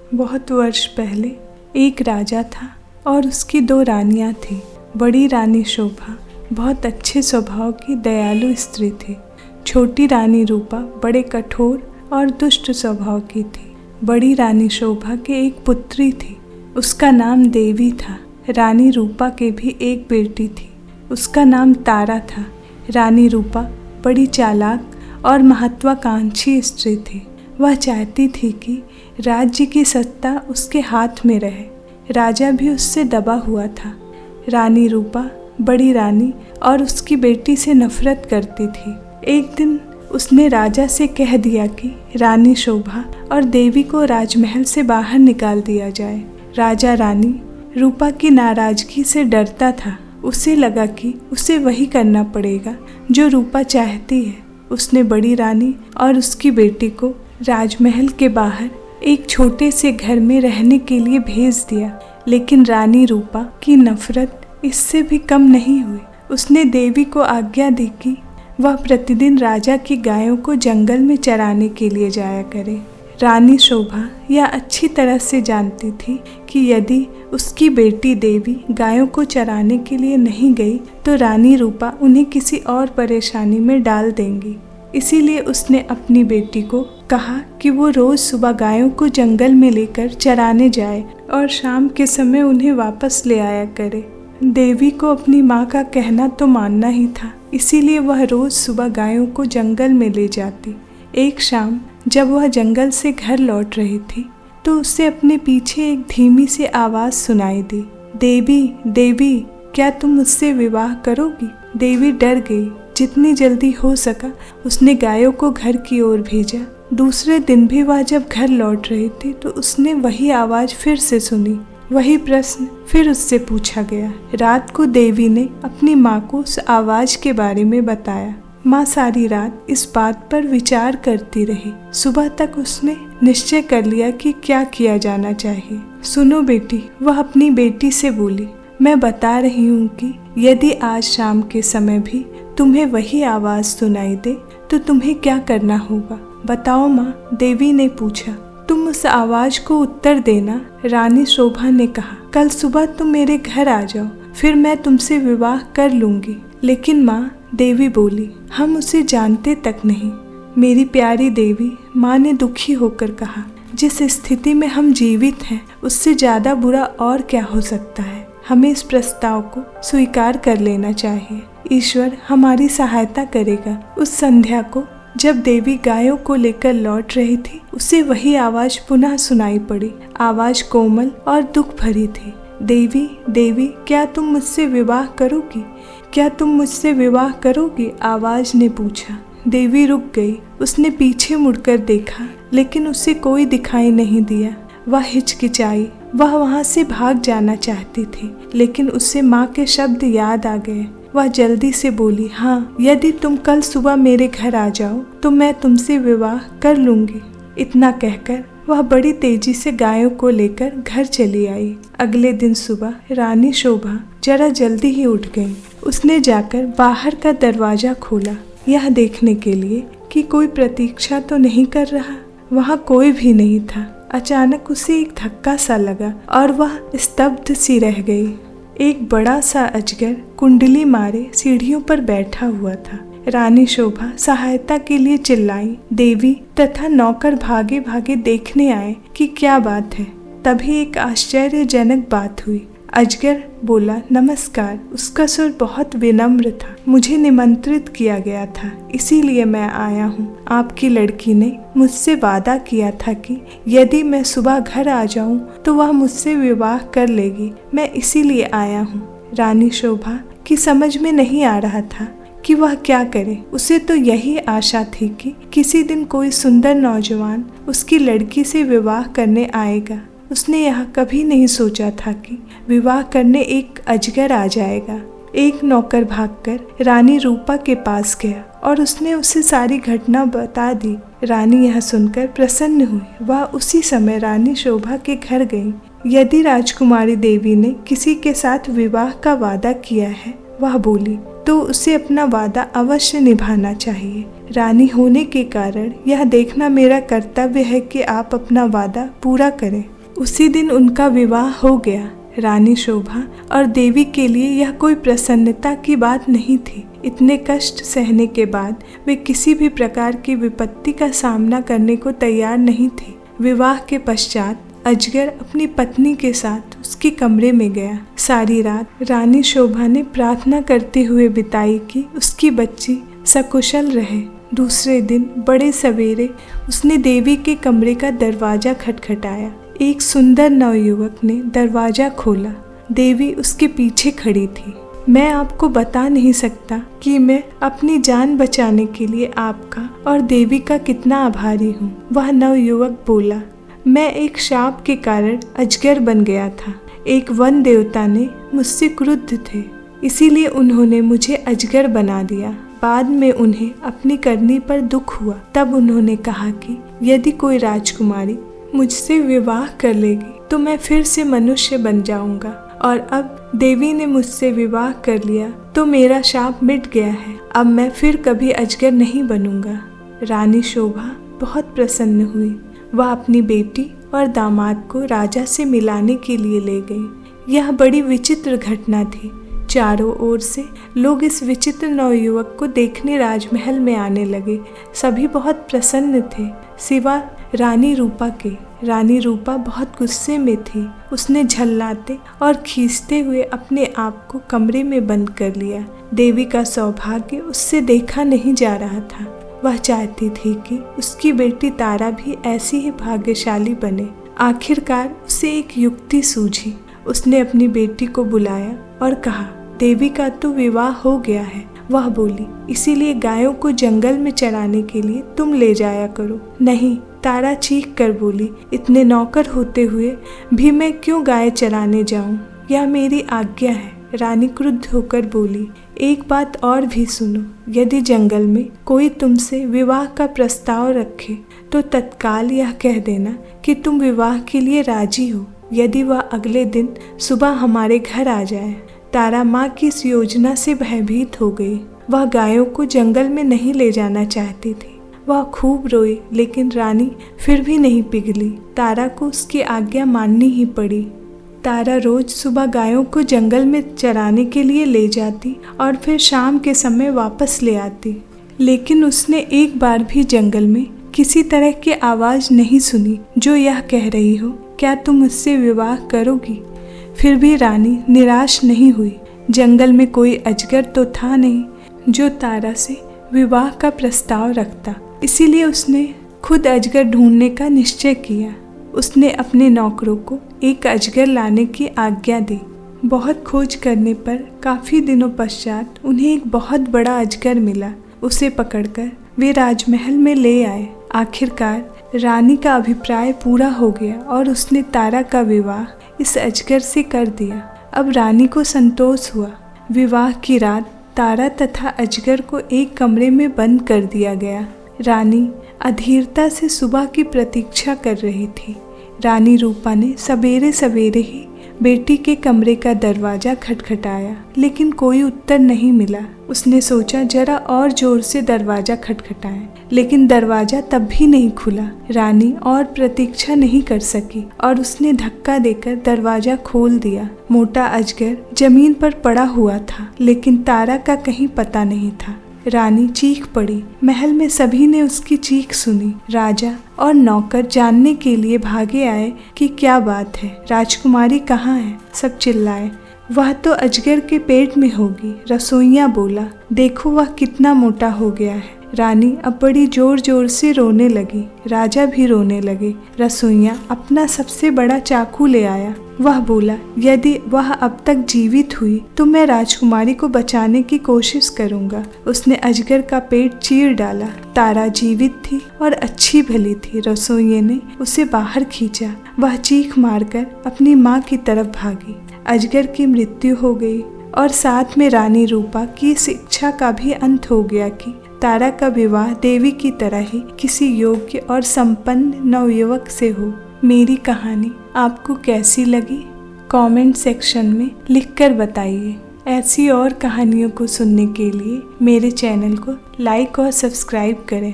बहुत वर्ष पहले एक राजा था और उसकी 2 रानियां थीं। बड़ी रानी शोभा बहुत अच्छे स्वभाव की दयालु स्त्री थी। छोटी रानी रूपा बड़े कठोर और दुष्ट स्वभाव की थी। बड़ी रानी शोभा के एक पुत्री थी, उसका नाम देवी था। रानी रूपा के भी एक बेटी थी, उसका नाम तारा था। रानी रूपा बड़ी चालाक और महत्वाकांक्षी स्त्री थी। वह चाहती थी कि राज्य की सत्ता उसके हाथ में रहे। राजा भी उससे दबा हुआ था। रानी रूपा बड़ी रानी और उसकी बेटी से नफरत करती थी। एक दिन उसने राजा से कह दिया कि रानी शोभा और देवी को राजमहल से बाहर निकाल दिया जाए। राजा रानी रूपा की नाराजगी से डरता था। उसे लगा कि उसे वही करना पड़ेगा जो रूपा चाहती है। उसने बड़ी रानी और उसकी बेटी को राजमहल के बाहर एक छोटे से घर में रहने के लिए भेज दिया। लेकिन रानी रूपा की नफरत इससे भी कम नहीं हुई। उसने देवी को आज्ञा दी कि वह प्रतिदिन राजा की गायों को जंगल में चराने के लिए जाया करे। रानी शोभा यह अच्छी तरह से जानती थी कि यदि उसकी बेटी देवी गायों को चराने के लिए नहीं गई तो रानी रूपा उन्हें किसी और परेशानी में डाल देंगी। इसीलिए उसने अपनी बेटी को कहा कि वो रोज सुबह गायों को जंगल में लेकर चराने जाए और शाम के समय उन्हें वापस ले आया करे। देवी को अपनी माँ का कहना तो मानना ही था, इसीलिए वह रोज सुबह गायों को जंगल में ले जाती। एक शाम जब वह जंगल से घर लौट रही थी तो उसे अपने पीछे एक धीमी सी आवाज सुनाई दी, देवी देवी क्या तुम मुझसे विवाह करोगी? देवी डर गई। जितनी जल्दी हो सका उसने गायों को घर की ओर भेजा। दूसरे दिन भी वह जब घर लौट रही थी तो उसने वही आवाज फिर से सुनी। वही प्रश्न फिर उससे पूछा गया। रात को देवी ने अपनी माँ को उस आवाज के बारे में बताया। माँ सारी रात इस बात पर विचार करती रही। सुबह तक उसने निश्चय कर लिया कि क्या किया जाना चाहिए। सुनो बेटी, वह अपनी बेटी से बोली, मैं बता रही हूँ कि यदि आज शाम के समय भी तुम्हें वही आवाज सुनाई दे तो तुम्हें क्या करना होगा? बताओ माँ, देवी ने पूछा। तुम उस आवाज को उत्तर देना। रानी शोभा ने कहा, कल सुबह तुम मेरे घर आ जाओ, फिर मैं तुमसे विवाह कर लूंगी। लेकिन माँ, देवी बोली, हम उसे जानते तक नहीं। मेरी प्यारी देवी, माँ ने दुखी होकर कहा, जिस स्थिति में हम जीवित हैं उससे ज्यादा बुरा और क्या हो सकता है। हमें इस प्रस्ताव को स्वीकार कर लेना चाहिए। ईश्वर हमारी सहायता करेगा। उस संध्या को जब देवी गायों को लेकर लौट रही थी उसे वही आवाज पुनः सुनाई पड़ी। आवाज कोमल और दुख भरी थी। देवी देवी क्या तुम मुझसे विवाह करोगी? क्या तुम मुझसे विवाह करोगी? आवाज ने पूछा। देवी रुक गई। उसने पीछे मुड़कर देखा लेकिन उसे कोई दिखाई नहीं दिया। वह हिचकिचाई। वह वहां से भाग जाना चाहती थी लेकिन उसे माँ के शब्द याद आ गए। वह जल्दी से बोली, हाँ, यदि तुम कल सुबह मेरे घर आ जाओ तो मैं तुमसे विवाह कर लूंगी। इतना कहकर वह बड़ी तेजी से गायों को लेकर घर चली आई। अगले दिन सुबह रानी शोभा जरा जल्दी ही उठ गई। उसने जाकर बाहर का दरवाजा खोला, यह देखने के लिए कि कोई प्रतीक्षा तो नहीं कर रहा। वहाँ कोई भी नहीं था। अचानक उसे एक धक्का सा लगा और वह स्तब्ध सी रह गई। एक बड़ा सा अजगर कुंडली मारे सीढ़ियों पर बैठा हुआ था। रानी शोभा सहायता के लिए चिल्लाई। देवी तथा नौकर भागे भागे देखने आए कि क्या बात है। तभी एक आश्चर्यजनक बात हुई। अजगर बोला, नमस्कार। उसका सुर बहुत विनम्र था। मुझे निमंत्रित किया गया था, इसीलिए मैं आया हूँ। आपकी लड़की ने मुझसे वादा किया था कि यदि मैं सुबह घर आ जाऊँ तो वह मुझसे विवाह कर लेगी। मैं इसीलिए आया हूँ। रानी शोभा की समझ में नहीं आ रहा था कि वह क्या करे। उसे तो यही आशा थी कि किसी दिन कोई सुंदर नौजवान उसकी लड़की से विवाह करने आएगा। उसने यह कभी नहीं सोचा था कि विवाह करने एक अजगर आ जाएगा। एक नौकर भागकर रानी रूपा के पास गया और उसने उसे सारी घटना बता दी। रानी यह सुनकर प्रसन्न हुई। वह उसी समय रानी शोभा के घर गई। यदि राजकुमारी देवी ने किसी के साथ विवाह का वादा किया है, वह बोली, तो उसे अपना वादा अवश्य निभाना चाहिए। रानी होने के कारण यह देखना मेरा कर्तव्य है कि आप अपना वादा पूरा करें। उसी दिन उनका विवाह हो गया। रानी शोभा और देवी के लिए यह कोई प्रसन्नता की बात नहीं थी। इतने कष्ट सहने के बाद वे किसी भी प्रकार की विपत्ति का सामना करने को तैयार नहीं थे। विवाह के पश्चात अजगर अपनी पत्नी के साथ उसके कमरे में गया। सारी रात रानी शोभा ने प्रार्थना करते हुए बिताई कि उसकी बच्ची सकुशल रहे। दूसरे दिन बड़े सवेरे उसने देवी के कमरे का दरवाजा खटखटाया। एक सुंदर नवयुवक ने दरवाजा खोला। देवी उसके पीछे खड़ी थी। मैं आपको बता नहीं सकता कि मैं अपनी जान बचाने के लिए आपका और देवी का कितना आभारी हूँ, वह नवयुवक बोला। मैं एक शाप के कारण अजगर बन गया था। एक वन देवता ने मुझसे क्रुद्ध थे, इसीलिए उन्होंने मुझे अजगर बना दिया। बाद में उन्हें अपनी करनी पर दुख हुआ। तब उन्होंने कहा कि यदि कोई राजकुमारी मुझसे विवाह कर लेगी तो मैं फिर से मनुष्य बन जाऊंगा, और अब देवी ने मुझसे विवाह कर लिया तो मेरा शाप मिट गया है। अब मैं फिर कभी अजगर नहीं बनूंगा। रानी शोभा बहुत प्रसन्न हुई। वह अपनी बेटी और दामाद को राजा से मिलाने के लिए ले गई। यह बड़ी विचित्र घटना थी। चारों ओर से लोग इस विचित्र नवयुवक को देखने राजमहल में आने लगे। सभी बहुत प्रसन्न थे सिवा रानी रूपा के। रानी रूपा बहुत गुस्से में थी। उसने झल्लाते और खींचते हुए अपने आप को कमरे में बंद कर लिया। देवी का सौभाग्य उससे देखा नहीं जा रहा था। वह चाहती थी कि उसकी बेटी तारा भी ऐसी ही भाग्यशाली बने। आखिरकार उसे एक युक्ति सूझी। उसने अपनी बेटी को बुलाया और कहा, देवी का तो विवाह हो गया है। वह बोली, इसीलिए गायों को जंगल में चराने के लिए तुम ले जाया करो। नहीं, तारा चीख कर बोली, इतने नौकर होते हुए भी मैं क्यों गाय चराने जाऊं? यह मेरी आज्ञा है। रानी क्रुद्ध होकर बोली, एक बात और भी सुनो। यदि जंगल में कोई तुमसे विवाह का प्रस्ताव रखे तो तत्काल यह कह देना कि तुम विवाह के लिए राजी हो। यदि वह अगले दिन सुबह हमारे घर आ जाए। तारा माँ की इस योजना से भयभीत हो गई। वह गायों को जंगल में नहीं ले जाना चाहती थी। वह खूब रोई, लेकिन रानी फिर भी नहीं पिघली। तारा को उसकी आज्ञा माननी ही पड़ी। तारा रोज सुबह गायों को जंगल में चराने के लिए ले जाती और फिर शाम के समय वापस ले आती। लेकिन उसने एक बार भी जंगल में किसी तरह की आवाज़ नहीं सुनी जो यह कह रही हो, क्या तुम मुझसे विवाह करोगी? फिर भी रानी निराश नहीं हुई। जंगल में कोई अजगर तो था नहीं जो तारा से विवाह का प्रस्ताव रखता। इसीलिए उसने खुद अजगर ढूंढने का निश्चय किया। उसने अपने नौकरों को एक अजगर लाने की आज्ञा दी। बहुत खोज करने पर काफ़ी दिनों पश्चात उन्हें एक बहुत बड़ा अजगर मिला। उसे पकड़कर वे राजमहल में ले आए। आखिरकार रानी का अभिप्राय पूरा हो गया और उसने तारा का विवाह इस अजगर से कर दिया। अब रानी को संतोष हुआ। विवाह की रात तारा तथा अजगर को एक कमरे में बंद कर दिया गया। रानी अधीरता से सुबह की प्रतीक्षा कर रही थी। रानी रूपा ने सवेरे सवेरे ही बेटी के कमरे का दरवाजा खटखटाया, लेकिन कोई उत्तर नहीं मिला। उसने सोचा जरा और जोर से दरवाजा खटखटाएं, लेकिन दरवाजा तब भी नहीं खुला। रानी और प्रतीक्षा नहीं कर सकी और उसने धक्का देकर दरवाजा खोल दिया। मोटा अजगर जमीन पर पड़ा हुआ था, लेकिन तारा का कहीं पता नहीं था। रानी चीख पड़ी। महल में सभी ने उसकी चीख सुनी। राजा और नौकर जानने के लिए भागे आए कि क्या बात है, राजकुमारी कहाँ है। सब चिल्लाए, वह तो अजगर के पेट में होगी। रसोइया बोला, देखो वह कितना मोटा हो गया है। रानी अब बड़ी जोर जोर से रोने लगी। राजा भी रोने लगे। रसोइया अपना सबसे बड़ा चाकू ले आया। वह बोला, यदि वह अब तक जीवित हुई तो मैं राजकुमारी को बचाने की कोशिश करूंगा। उसने अजगर का पेट चीर डाला। तारा जीवित थी और अच्छी भली थी। रसोइये ने उसे बाहर खींचा। वह चीख मारकर अपनी माँ की तरफ भागी। अजगर की मृत्यु हो गई और साथ में रानी रूपा की इस इच्छा का भी अंत हो गया कि तारा का विवाह देवी की तरह ही किसी योग्य और संपन्न नवयुवक से हो। मेरी कहानी आपको कैसी लगी? कमेंट सेक्शन में लिखकर बताइए। ऐसी और कहानियों को सुनने के लिए मेरे चैनल को लाइक और सब्सक्राइब करें।